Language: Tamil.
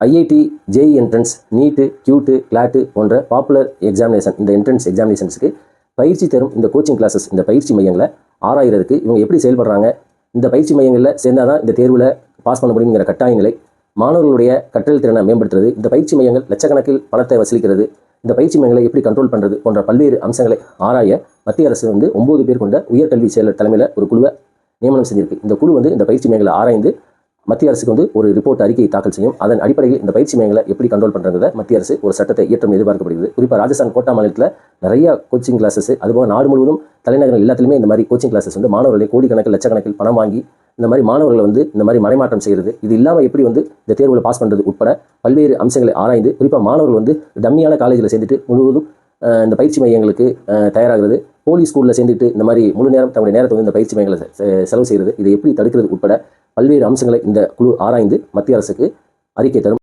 ஐஐடி, ஜேஇ என்ட்ரன்ஸ், நீட்டு, கியூட்டு, கிளாட்டு போன்ற பாப்புலர் எக்ஸாமினேஷன் இந்த என்ட்ரன்ஸ் எக்ஸாமினேஷன்ஸுக்கு பயிற்சி தரும் இந்த கோச்சிங் கிளாஸஸ் இந்த பயிற்சி மையங்களை ஆராயிறதுக்கு இவங்க எப்படி செயல்படுறாங்க, இந்த பயிற்சி மையங்களில் சேர்ந்தால் தான் இந்த தேர்வில் பாஸ் பண்ண முடியுங்கிற கட்டாய நிலை, மாணவர்களுடைய கற்றல் திறனை மேம்படுத்துறது, இந்த பயிற்சி மையங்கள் லட்சக்கணக்கில் பணத்தை வசூலிக்கிறது, இந்த பயிற்சி மையங்களை எப்படி கண்ட்ரோல் பண்ணுறது போன்ற பல்வேறு அம்சங்களை ஆராய மத்திய அரசு 9 பேர் கொண்ட உயர்கல்வி செயலர் தலைமையில் ஒரு குழுவை நியமனம் செஞ்சிருக்கு. இந்த குழு இந்த பயிற்சி மையங்களை ஆராய்ந்து மத்திய அரசுக்கு ஒரு ரிப்போர்ட் அறிக்கையை தாக்கல் செய்யும். அதன் அடிப்படையில் இந்த பயிற்சி மையங்களை எப்படி கண்ட்ரோல் பண்ணுறத மத்திய அரசு ஒரு சட்டத்தை இயற்றம் எதிர்பார்க்கப்படுகிறது. குறிப்பாக ராஜஸ்தான் கோட்டா மாநிலத்தில் நிறைய கோச்சிங் கிளாஸஸ், அதுபோக நாடு முழுவதும் தலைநகரம் எல்லாத்துலேயுமே இந்த மாதிரி கோச்சிங் கிளாஸஸ் மாணவர்களை கோடிக்கணக்கில் லட்சக்கணக்கில் பணம் வாங்கி இந்த மாதிரி மாணவர்களை இந்த மாதிரி மடைமாற்றம் செய்கிறது, இது இல்லாமல் எப்படி இந்த தேர்வில் பாஸ் பண்ணுறது உட்பட பல்வேறு அம்சங்களை ஆராய்ந்து குறிப்பாக மாணவர்கள் டம்மியான காலேஜில் சேர்ந்துட்டு முழுவதும் இந்த பயிற்சி மையங்களுக்கு தயாராகிறது, போலீஸ் ஸ்கூலில் சேர்ந்துட்டு இந்த மாதிரி முழு நேரம் தன்னுடைய நேரத்தை இந்த பயிற்சி மையங்களை செலவு செய்கிறது, இதை எப்படி தடுக்கிறது உட்பட பல்வேறு அம்சங்களை இந்த குழு ஆராய்ந்து மத்திய அரசுக்கு அறிக்கை தரும்.